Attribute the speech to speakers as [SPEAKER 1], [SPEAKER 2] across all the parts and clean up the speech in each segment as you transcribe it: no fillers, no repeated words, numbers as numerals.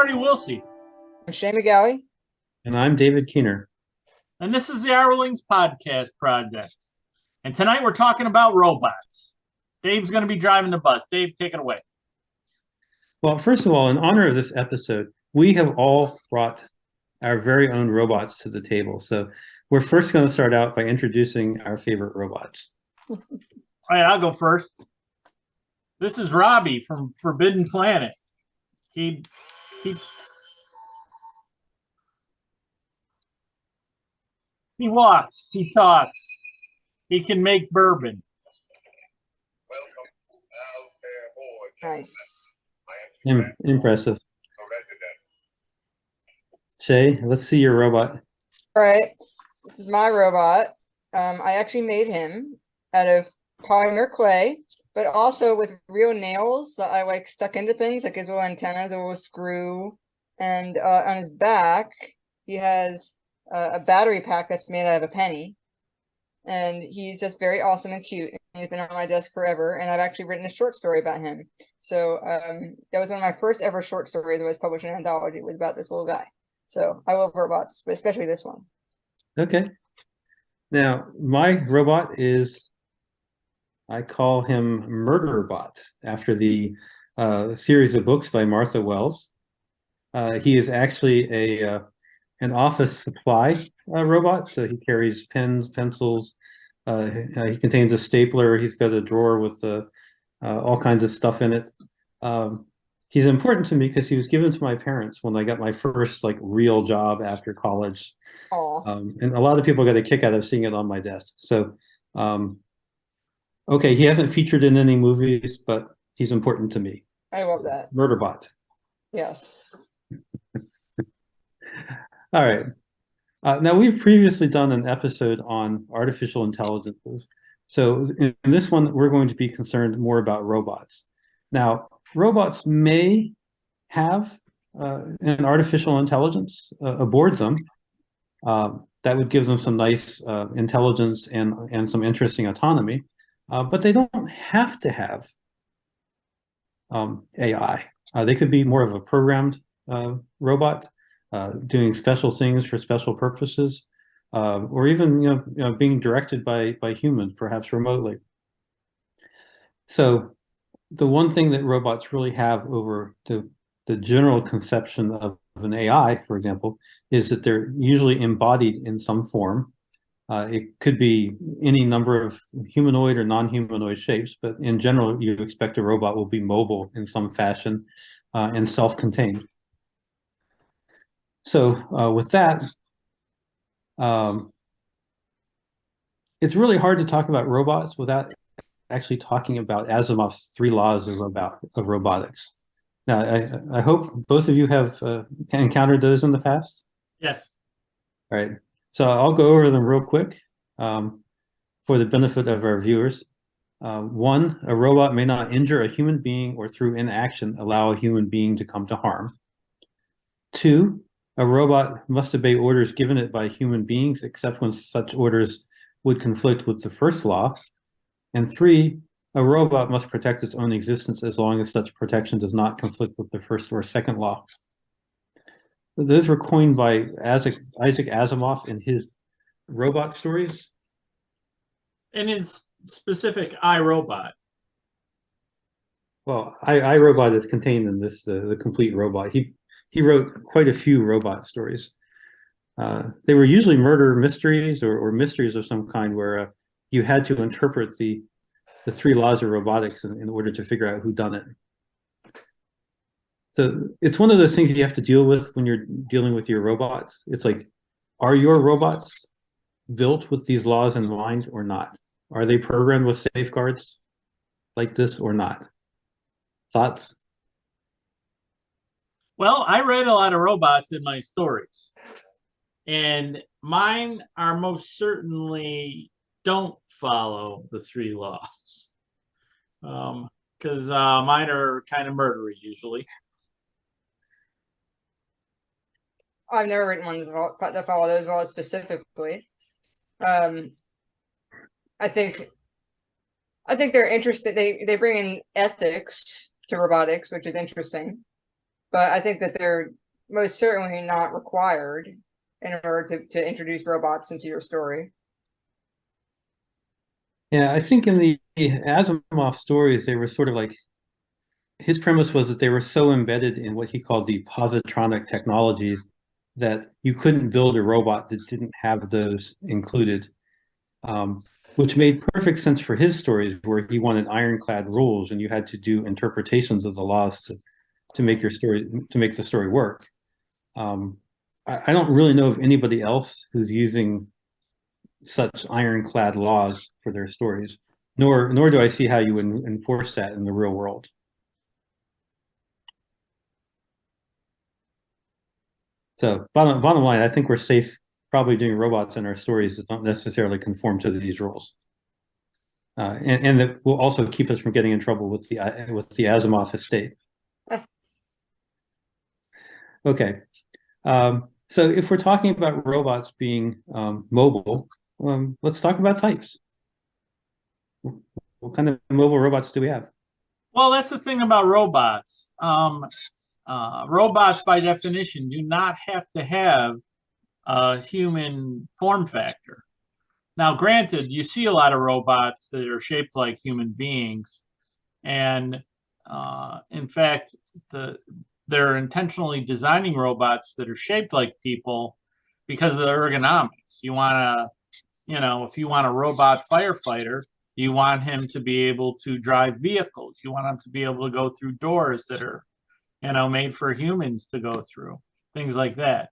[SPEAKER 1] Marty Wilsey,
[SPEAKER 2] I'm Shane McGowie.
[SPEAKER 3] And I'm David Keener.
[SPEAKER 1] and this is the Hourlings podcast project. And tonight we're talking about robots. Dave's going to be driving the bus. Dave, take it away.
[SPEAKER 3] Well, first of all, in honor of this episode, we have all brought our very own robots to the table. So we're first going to start out by introducing our favorite robots.
[SPEAKER 1] All right, I'll go first. This is Robbie from Forbidden Planet. He walks, he talks, he can make bourbon.
[SPEAKER 2] Nice.
[SPEAKER 3] Impressive. Shay, let's see your robot.
[SPEAKER 2] All right. This is my robot. I actually made him out of polymer clay, but also with real nails that I like stuck into things, like his little antennas, a little screw. And on his back, he has a battery pack that's made out of a penny. And he's just very awesome and cute. And he's been on my desk forever. And I've actually written a short story about him. So that was one of my first ever short stories that was published in an anthology, was about this little guy. So I love robots, but especially this one.
[SPEAKER 3] Okay. Now, my robot is, I call him Murderbot, after the series of books by Martha Wells. He is actually an office supply robot. So he carries pens, pencils. He contains a stapler. He's got a drawer with all kinds of stuff in it. He's important to me because he was given to my parents when I got my first real job after college. And a lot of people got a kick out of seeing it on my desk. So, okay, he hasn't featured in any movies, but he's important to me.
[SPEAKER 2] I love that.
[SPEAKER 3] Murderbot.
[SPEAKER 2] Yes.
[SPEAKER 3] All right. Now, we've previously done an episode on artificial intelligences. So in this one, we're going to be concerned more about robots. Now, robots may have an artificial intelligence aboard them. That would give them some nice intelligence and some interesting autonomy. But they don't have to have AI. They could be more of a programmed robot, doing special things for special purposes, or even being directed by humans, perhaps remotely. So the one thing that robots really have over the general conception of an AI, for example, is that they're usually embodied in some form. It could be any number of humanoid or non-humanoid shapes, but in general, you expect a robot will be mobile in some fashion and self-contained. So with that, it's really hard to talk about robots without actually talking about Asimov's 3 laws of robotics. Now, I hope both of you have encountered those in the past.
[SPEAKER 1] Yes.
[SPEAKER 3] All right. So I'll go over them real quick for the benefit of our viewers. 1, a robot may not injure a human being or through inaction allow a human being to come to harm. 2, a robot must obey orders given it by human beings, except when such orders would conflict with the first law. And 3, a robot must protect its own existence as long as such protection does not conflict with the first or second law. Those were coined by Isaac Asimov in his robot stories.
[SPEAKER 1] And his specific iRobot.
[SPEAKER 3] Well, iRobot is contained in this, the complete robot. He wrote quite a few robot stories. They were usually murder mysteries or mysteries of some kind where you had to interpret the 3 laws of robotics in order to figure out who done it. So it's one of those things you have to deal with when you're dealing with your robots. It's like, are your robots built with these laws in mind or not? Are they programmed with safeguards like this or not? Thoughts?
[SPEAKER 1] Well, I read a lot of robots in my stories, and mine are most certainly don't follow the 3 laws, because mine are kind of murdery usually.
[SPEAKER 2] I've never written ones that follow those laws specifically. I think they're interested. They bring in ethics to robotics, which is interesting. but I think that they're most certainly not required in order to introduce robots into your story.
[SPEAKER 3] Yeah, I think in the Asimov stories, they were sort of like, his premise was that they were so embedded in what he called the positronic technology that you couldn't build a robot that didn't have those included, which made perfect sense for his stories, where he wanted ironclad rules and you had to do interpretations of the laws to make your story, to make the story work. I don't really know of anybody else who's using such ironclad laws for their stories, nor do I see how you would enforce that in the real world. So bottom line, I think we're safe probably doing robots in our stories that don't necessarily conform to these rules. And that will also keep us from getting in trouble with the Asimov estate. Okay. So if we're talking about robots being mobile, let's talk about types. What kind of mobile robots do we have?
[SPEAKER 1] Well, that's the thing about robots. Robots, by definition, do not have to have a human form factor. Now, granted, you see a lot of robots that are shaped like human beings, and in fact, they're intentionally designing robots that are shaped like people because of the ergonomics. You want to, if you want a robot firefighter, you want him to be able to drive vehicles. You want him to be able to go through doors that are, made for humans to go through, things like that.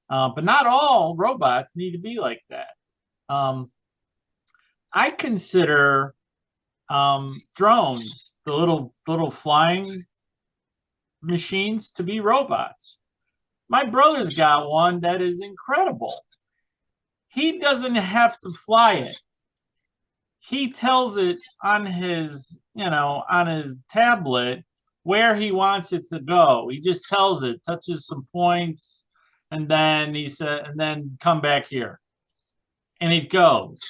[SPEAKER 1] But not all robots need to be like that. I consider drones, the little flying machines, to be robots. My brother's got one that is incredible. He doesn't have to fly it. He tells it on his tablet where he wants it to go. He just tells it, touches some points, and then he said, and then come back here. And it goes.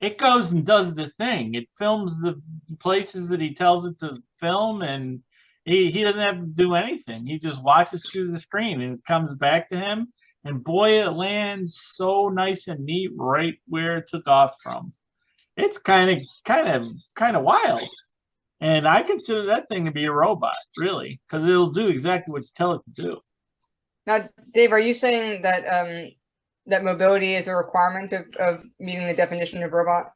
[SPEAKER 1] It goes and does the thing. It films the places that he tells it to film, and he doesn't have to do anything. He just watches through the screen, and it comes back to him. And boy, it lands so nice and neat right where it took off from. It's kind of wild. And I consider that thing to be a robot, really, because it'll do exactly what you tell it to do.
[SPEAKER 2] Now, Dave, are you saying that that mobility is a requirement of meeting the definition of robot?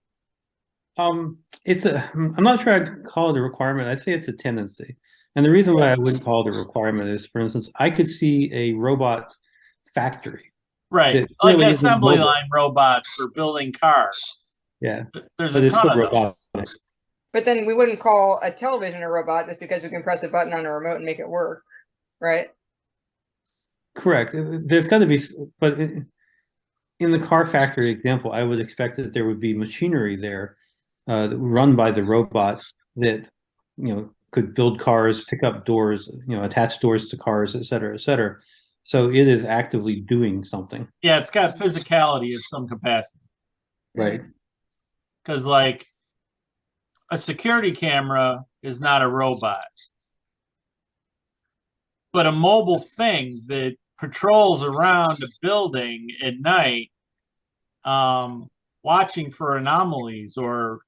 [SPEAKER 3] I'm not sure I'd call it a requirement. I'd say it's a tendency. And the reason why I wouldn't call it a requirement is, for instance, I could see a robot factory.
[SPEAKER 1] Right. Like assembly line robots for building cars.
[SPEAKER 3] Yeah.
[SPEAKER 1] There's a ton of robotic.
[SPEAKER 2] But then we wouldn't call a television a robot just because we can press a button on a remote and make it work, right?
[SPEAKER 3] Correct. There's got to be, but in the car factory example, I would expect that there would be machinery there run by the robots that, could build cars, pick up doors, attach doors to cars, et cetera, et cetera. So it is actively doing something.
[SPEAKER 1] Yeah, it's got physicality of some capacity.
[SPEAKER 3] Right.
[SPEAKER 1] Because, like, a security camera is not a robot. But a mobile thing that patrols around a building at night, watching for anomalies or,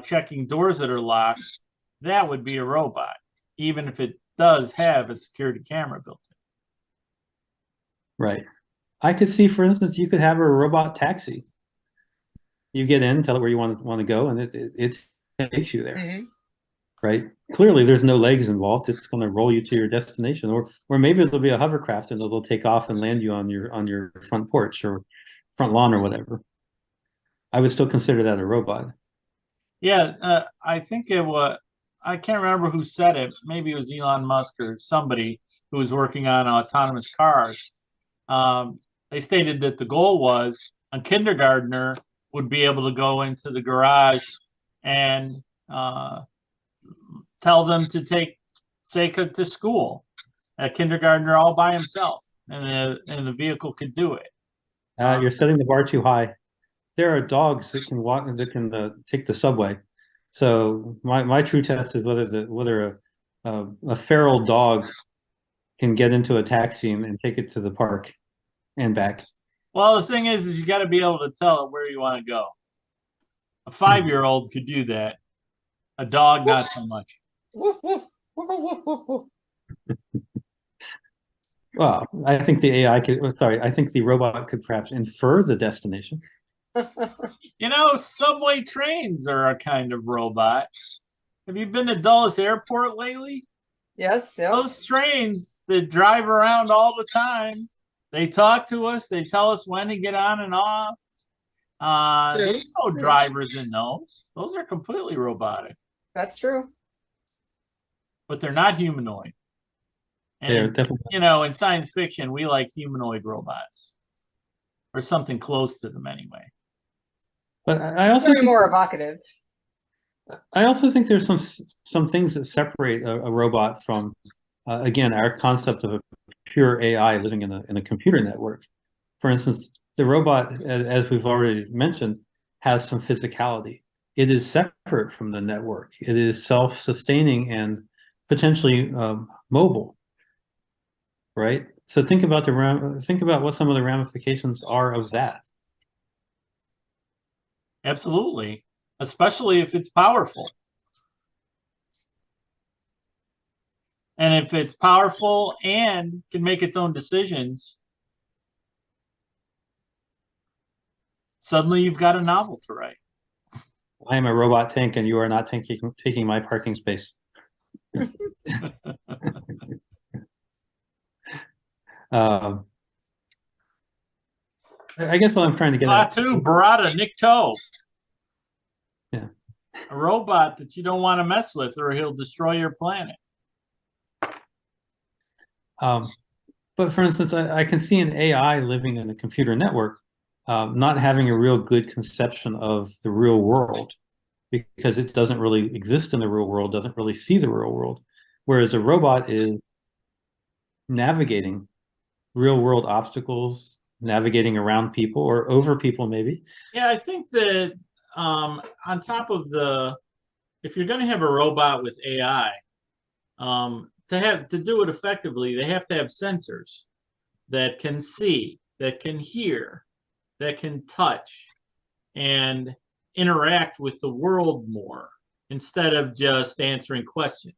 [SPEAKER 1] checking doors that are locked, that would be a robot, even if it does have a security camera built in.
[SPEAKER 3] Right. I could see, for instance, you could have a robot taxi. You get in, tell it where you want to go, and it takes you there.
[SPEAKER 2] Mm-hmm.
[SPEAKER 3] Right. Clearly, there's no legs involved. It's going to roll you to your destination, or maybe it'll be a hovercraft and it'll take off and land you on your front porch or front lawn or whatever. I would still consider that a robot.
[SPEAKER 1] Yeah, I think it was. I can't remember who said it. Maybe it was Elon Musk or somebody who was working on autonomous cars. They stated that the goal was a kindergartner would be able to go into the garage and tell them to take it to school. A kindergartner all by himself, and the vehicle could do it.
[SPEAKER 3] You're setting the bar too high. There are dogs that can walk, that can take the subway. So my true test is whether a feral dog can get into a taxi and take it to the park and back.
[SPEAKER 1] Well, the thing is you got to be able to tell it where you want to go. A 5-year-old could do that. A dog, not so much.
[SPEAKER 2] Woof, woof, woof, woof, woof, woof.
[SPEAKER 3] Well, I think the AI could, sorry, I think the robot could perhaps infer the destination.
[SPEAKER 1] You know, subway trains are a kind of robot. Have you been to Dulles Airport lately?
[SPEAKER 2] Yes, yeah.
[SPEAKER 1] Those trains that drive around all the time, they talk to us. They tell us when to get on and off. There's no drivers in those. Those are completely robotic,
[SPEAKER 2] That's true.
[SPEAKER 1] but they're not humanoid.
[SPEAKER 3] They're
[SPEAKER 1] And,
[SPEAKER 3] definitely.
[SPEAKER 1] you know, in science fiction, we like humanoid robots or something close to them anyway.
[SPEAKER 3] But I
[SPEAKER 2] It's
[SPEAKER 3] also
[SPEAKER 2] very
[SPEAKER 3] think,
[SPEAKER 2] more evocative.
[SPEAKER 3] I also think there's some things that separate a robot from, again, our concept of a pure AI living in a computer network. For instance, the robot, as we've already mentioned, has some physicality. It is separate from the network. It is self-sustaining and potentially mobile, right? So think about what some of the ramifications are of that.
[SPEAKER 1] Absolutely, especially if it's powerful. And if it's powerful and can make its own decisions, suddenly you've got a novel to write.
[SPEAKER 3] I am a robot tank, and you are not taking my parking space. I guess what I'm trying to get at.
[SPEAKER 1] Batu Barada Nick Toe.
[SPEAKER 3] Yeah.
[SPEAKER 1] A robot that you don't want to mess with, or he'll destroy your planet.
[SPEAKER 3] But for instance, I can see an AI living in a computer network, not having a real good conception of the real world, because it doesn't really exist in the real world, doesn't really see the real world. Whereas a robot is navigating real world obstacles, navigating around people or over people, maybe.
[SPEAKER 1] Yeah, I think that on top of if you're going to have a robot with AI, to do it effectively, they have to have sensors that can see, that can hear, that can touch, and interact with the world more instead of just answering questions.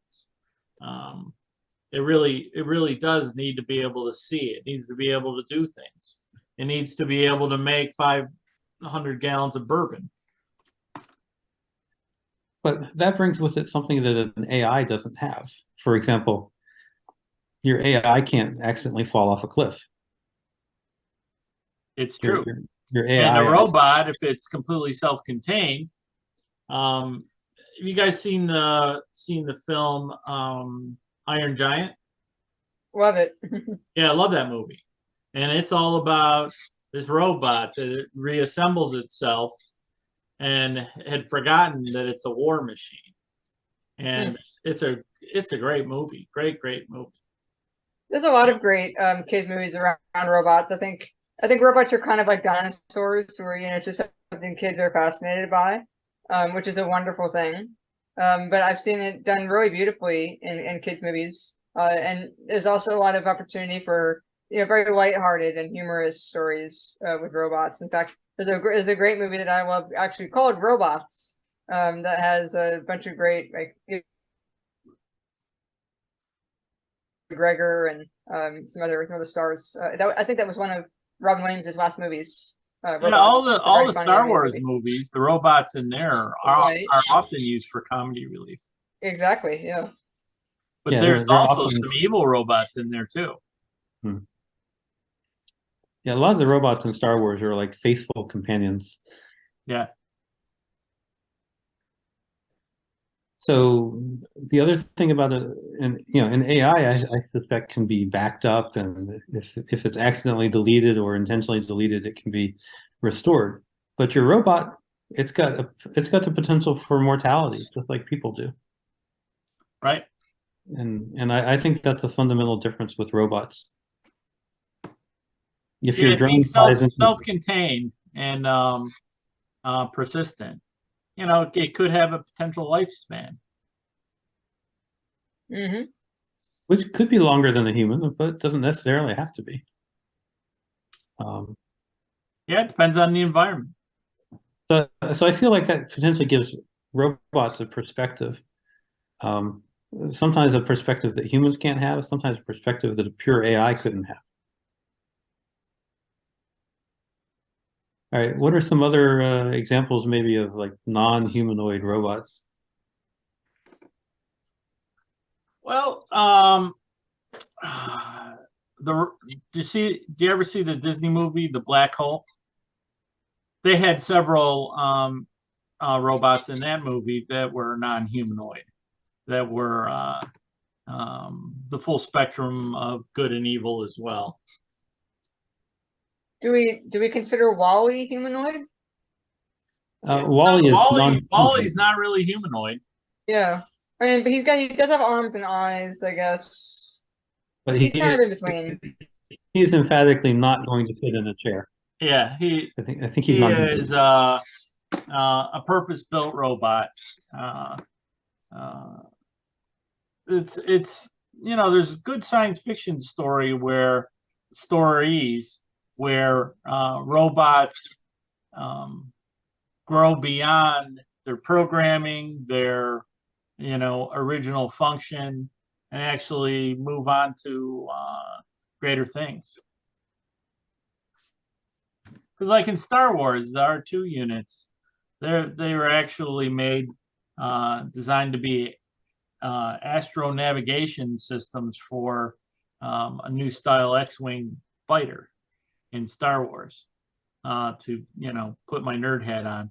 [SPEAKER 1] It really does need to be able to see. It needs to be able to do things. It needs to be able to make 500 gallons of bourbon.
[SPEAKER 3] But that brings with it something that an AI doesn't have. For example, your AI can't accidentally fall off a cliff.
[SPEAKER 1] It's true.
[SPEAKER 3] Your AI.
[SPEAKER 1] And a robot, if it's completely self-contained, have you guys seen the film Iron Giant?
[SPEAKER 2] Love it.
[SPEAKER 1] Yeah, I love that movie. And it's all about this robot that reassembles itself and had forgotten that it's a war machine. And it's a great movie. Great movie.
[SPEAKER 2] There's a lot of great kids movies around robots. I think robots are kind of like dinosaurs, where it's just something kids are fascinated by, which is a wonderful thing. But I've seen it done really beautifully in kids movies, and there's also a lot of opportunity for very lighthearted and humorous stories with robots. In fact, there's a great movie that I love, actually, called Robots, that has a bunch of great, like, Gregor and some other stars. I think that was one of Robin Williams' last movies.
[SPEAKER 1] Yeah, all the
[SPEAKER 2] funny
[SPEAKER 1] Star Wars
[SPEAKER 2] movie.
[SPEAKER 1] movies, the robots in there are often used for comedy relief.
[SPEAKER 2] Exactly, yeah.
[SPEAKER 1] But
[SPEAKER 3] Yeah,
[SPEAKER 1] there's
[SPEAKER 3] they're
[SPEAKER 1] also
[SPEAKER 3] often
[SPEAKER 1] some evil robots in there too.
[SPEAKER 3] Yeah, a lot of the robots in Star Wars are like faithful companions.
[SPEAKER 1] Yeah.
[SPEAKER 3] So the other thing about an AI, I suspect, can be backed up, and if it's accidentally deleted or intentionally deleted, it can be restored. But your robot, it's got the potential for mortality, just like people do.
[SPEAKER 1] Right.
[SPEAKER 3] And I think that's a fundamental difference with robots. If
[SPEAKER 1] Yeah,
[SPEAKER 3] your drone
[SPEAKER 1] being
[SPEAKER 3] flies into
[SPEAKER 1] self-contained and persistent, it could have a potential lifespan.
[SPEAKER 2] Mm-hmm.
[SPEAKER 3] which could be longer than a human, but it doesn't necessarily have to be.
[SPEAKER 1] Yeah, it depends on the environment.
[SPEAKER 3] So I feel like that potentially gives robots a perspective. Sometimes a perspective that humans can't have, sometimes a perspective that a pure AI couldn't have. All right, what are some other examples maybe of like non-humanoid robots?
[SPEAKER 1] Well, do you ever see the Disney movie, The Black Hole? They had several robots in that movie that were non-humanoid, that were the full spectrum of good and evil as well.
[SPEAKER 2] Do we consider Wally humanoid?
[SPEAKER 3] Wally is non.
[SPEAKER 1] Wally's not really humanoid.
[SPEAKER 2] Yeah. I mean, but he does have arms and eyes, I guguess.
[SPEAKER 3] But
[SPEAKER 2] He's kind of in between.
[SPEAKER 3] he's emphatically not going to fit in a chair.
[SPEAKER 1] Yeah,
[SPEAKER 3] I think he's
[SPEAKER 1] he
[SPEAKER 3] not.
[SPEAKER 1] is a purpose-built robot. It's there's a good science fiction stories where robots grow beyond their programming, their original function, and actually move on to greater things. Because like in Star Wars, the R2 units, they were actually made designed to be astro navigation systems for a new style X-wing fighter in Star Wars. To put my nerd hat on.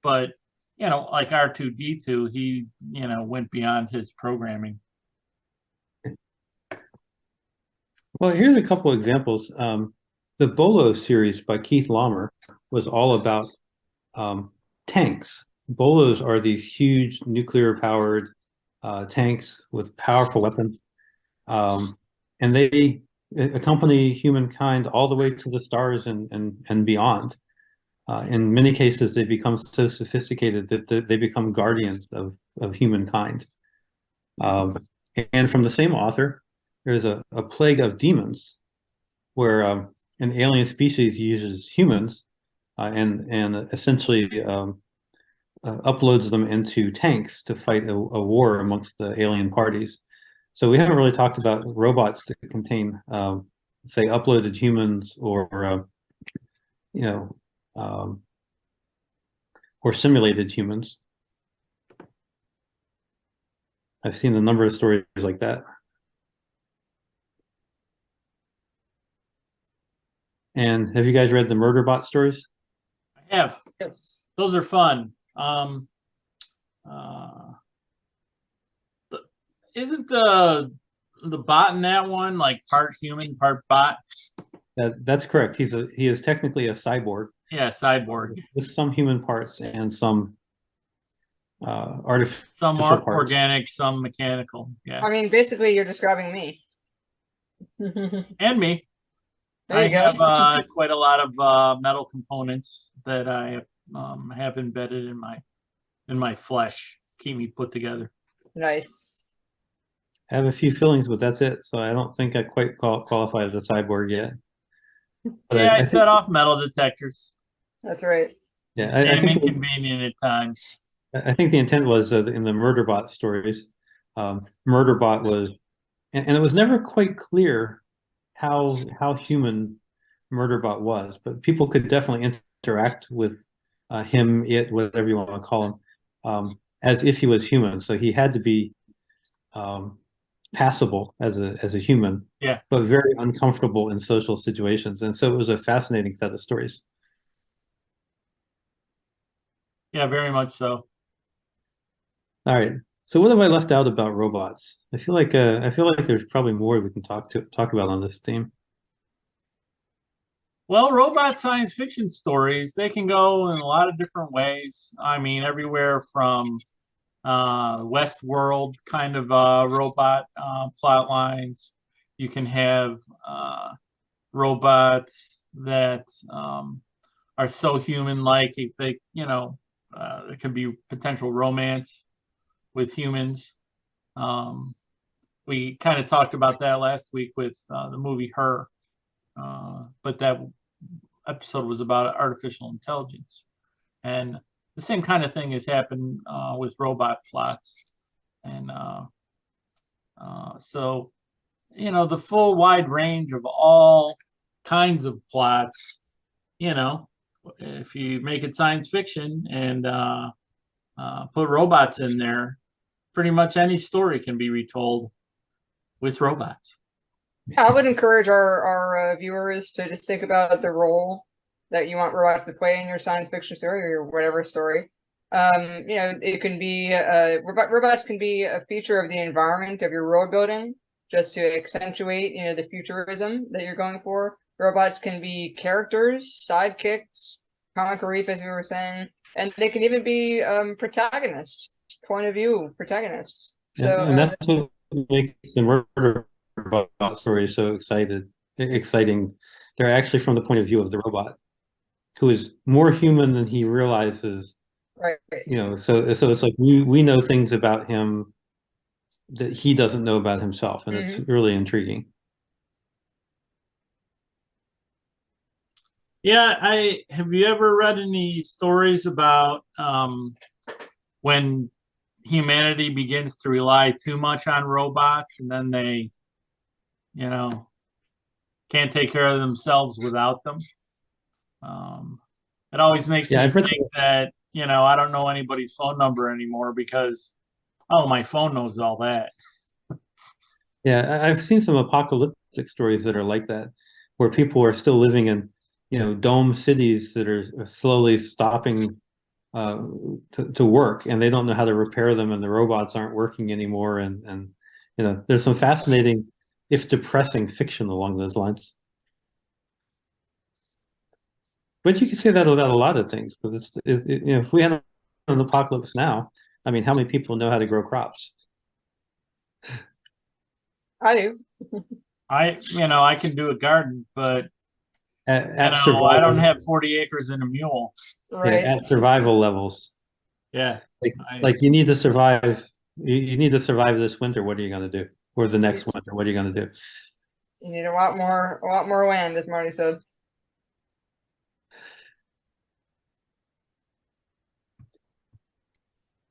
[SPEAKER 1] But like R2D2, he went beyond his programming.
[SPEAKER 3] Well, here's a couple examples. The Bolo series by Keith Laumer was all about tanks. Bolos are these huge nuclear-powered tanks with powerful weapons, and they accompany humankind all the way to the stars and beyond. In many cases, they become so sophisticated that they become guardians of humankind. And from the same author, there's a plague of demons, where an alien species uses humans and essentially uploads them into tanks to fight a war amongst the alien parties. So we haven't really talked about robots that contain, say, uploaded humans or or simulated humans. I've seen a number of stories like that. And have you guys read the Murderbot stories?
[SPEAKER 1] I have.
[SPEAKER 2] Yes.
[SPEAKER 1] Those are fun. Isn't the bot in that one like part human, part bot?
[SPEAKER 3] That's correct. He is technically a cyborg.
[SPEAKER 1] Yeah, cyborg.
[SPEAKER 3] With some human parts and some artificial
[SPEAKER 1] some
[SPEAKER 3] parts.
[SPEAKER 1] Organic, some mechanical. Yeah.
[SPEAKER 2] I mean, basically, you're describing me.
[SPEAKER 1] And me. I have quite a lot of metal components that I have embedded in my flesh, keep me put together.
[SPEAKER 2] Nice.
[SPEAKER 3] I have a few fillings, but that's it. So I don't think I quite qualify as a cyborg yet.
[SPEAKER 1] But yeah, I set off metal detectors.
[SPEAKER 2] That's right.
[SPEAKER 3] Yeah,
[SPEAKER 1] I think inconvenient at times.
[SPEAKER 3] I think the intent was in the Murderbot stories. Murderbot was, and it was never quite clear how human Murderbot was, but people could definitely interact with him, it, whatever you want to call him, as if he was human. So he had to be passable as a human,
[SPEAKER 1] yeah,
[SPEAKER 3] but very uncomfortable in social situations. And so it was a fascinating set of stories.
[SPEAKER 1] Yeah, very much so.
[SPEAKER 3] All right. So what have I left out about robots? I feel like there's probably more we can talk about on this theme.
[SPEAKER 1] Well, robot science fiction stories, they can go in a lot of different ways. I mean, everywhere from Westworld kind of robot plot lines. You can have robots that are so human-like. They, there can be potential romance with humans. We kind of talked about that last week with the movie Her, but that episode was about artificial intelligence, and the same kind of thing has happened with robot plots, and so the full wide range of all kinds of plots. If you make it science fiction and put robots in there, pretty much any story can be retold with robots.
[SPEAKER 2] I would encourage our viewers to just think about the role that you want robots to play in your science fiction story or your whatever story. It can be robots can be a feature of the environment of your world building, just to accentuate the futurism that you're going for. Robots can be characters, sidekicks, comic relief, as we were saying, and they can even be protagonists, point of view protagonists. So
[SPEAKER 3] and that's what makes the murder robot story so exciting. They're actually from the point of view of the robot, who is more human than he realizes.
[SPEAKER 2] right.
[SPEAKER 3] So it's like we know things about him that he doesn't know about himself, and it's really intriguing.
[SPEAKER 1] Yeah, have you ever read any stories about when humanity begins to rely too much on robots, and then they, can't take care of themselves without them? It always makes me think that, I don't know anybody's phone number anymore because, my phone knows all that.
[SPEAKER 3] Yeah, I've seen some apocalyptic stories that are like that, where people are still living in, dome cities that are slowly stopping to work, and they don't know how to repair them, and the robots aren't working anymore. And there's some fascinating, if depressing, fiction along those lines. But you can say that about a lot of things. But if we had an apocalypse now, I mean, how many people know how to grow crops?
[SPEAKER 2] I do.
[SPEAKER 1] I can do a garden, but
[SPEAKER 3] I
[SPEAKER 1] don't have 40 acres and a mule.
[SPEAKER 2] Right.
[SPEAKER 3] At survival levels.
[SPEAKER 1] Yeah.
[SPEAKER 3] Like you need to survive. You need to survive this winter. What are you going to do? Or the next winter? What are you going to do?
[SPEAKER 2] You need a lot more land, as Marty said.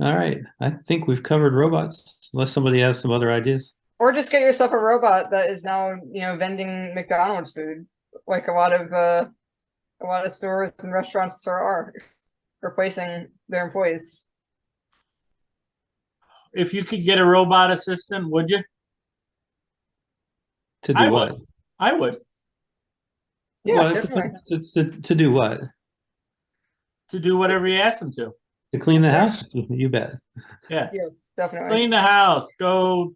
[SPEAKER 3] All right. I think we've covered robots, unless somebody has some other ideas.
[SPEAKER 2] Or just get yourself a robot that is now, vending McDonald's food, like a lot of stores and restaurants are replacing their employees.
[SPEAKER 1] If you could get a robot assistant, would you?
[SPEAKER 3] To do what?
[SPEAKER 1] I would.
[SPEAKER 2] Yeah,
[SPEAKER 3] well,
[SPEAKER 2] definitely.
[SPEAKER 3] To do what?
[SPEAKER 1] To do whatever you ask them to.
[SPEAKER 3] To clean the house? You bet.
[SPEAKER 1] Yeah.
[SPEAKER 2] Yes, definitely.
[SPEAKER 1] Clean the house. Go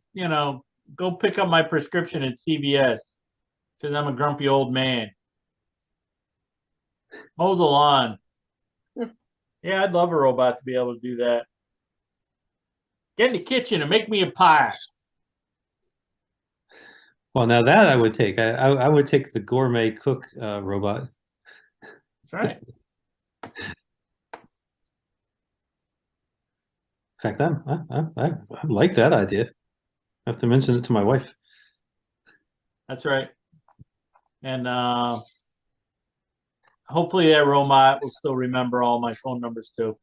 [SPEAKER 1] pick up my prescription at CVS because I'm a grumpy old man. Mow the lawn. Yeah, I'd love a robot to be able to do that. Get in the kitchen and make me a pie.
[SPEAKER 3] Well, now that I would take. I would take the gourmet cook robot.
[SPEAKER 1] That's right.
[SPEAKER 3] In fact, I like that idea. I have to mention it to my wife.
[SPEAKER 1] That's right. And hopefully that robot will still remember all my phone numbers too.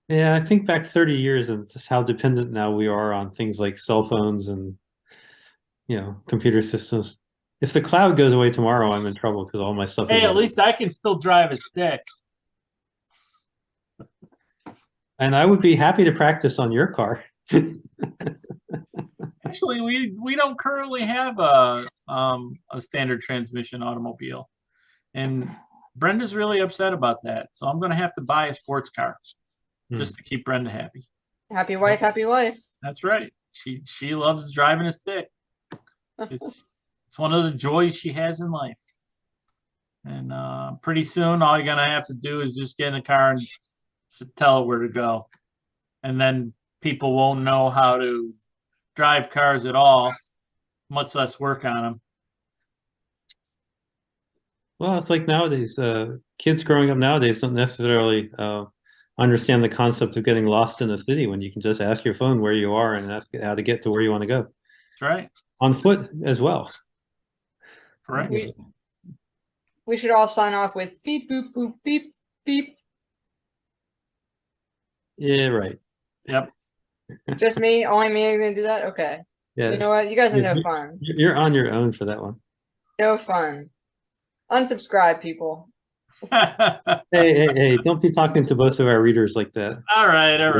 [SPEAKER 3] Yeah, I think back 30 years and just how dependent now we are on things like cell phones and computer systems. If the cloud goes away tomorrow, I'm in trouble because all my stuff is.
[SPEAKER 1] Hey, at least I can still drive a stick.
[SPEAKER 3] And I would be happy to practice on your car.
[SPEAKER 1] Actually, we don't currently have a standard transmission automobile, and Brenda's really upset about that. So I'm going to have to buy a sports car just to keep Brenda happy.
[SPEAKER 2] Happy wife, happy life.
[SPEAKER 1] That's right. She loves driving a stick. It's one of the joys she has in life. And pretty soon, all you're going to have to do is just get in a car and tell it where to go. And then people won't know how to drive cars at all, much less work on them.
[SPEAKER 3] Well, it's like nowadays, kids growing up nowadays don't necessarily understand the concept of getting lost in the city when you can just ask your phone where you are and ask it how to get to where you want to go.
[SPEAKER 1] That's right.
[SPEAKER 3] On foot as well.
[SPEAKER 1] Correct.
[SPEAKER 2] We should all sign off with beep, boop, boop, beep, beep.
[SPEAKER 3] Yeah, right.
[SPEAKER 1] Yep.
[SPEAKER 2] Just me? Only me gonna do that? Okay.
[SPEAKER 3] Yeah.
[SPEAKER 2] You know what? You guys are no fun.
[SPEAKER 3] You're on your own for that one.
[SPEAKER 2] No fun. Unsubscribe, people.
[SPEAKER 3] Hey, don't be talking to both of our readers like that.
[SPEAKER 1] All right. It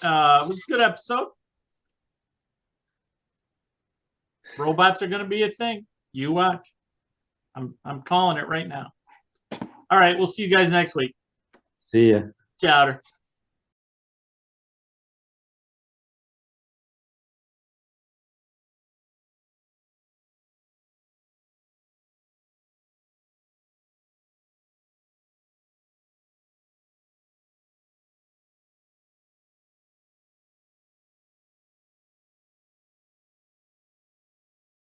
[SPEAKER 1] was a good episode. Robots are going to be a thing. You watch. I'm calling it right now. All right. We'll see you guys next week.
[SPEAKER 3] See ya.
[SPEAKER 1] Ciao.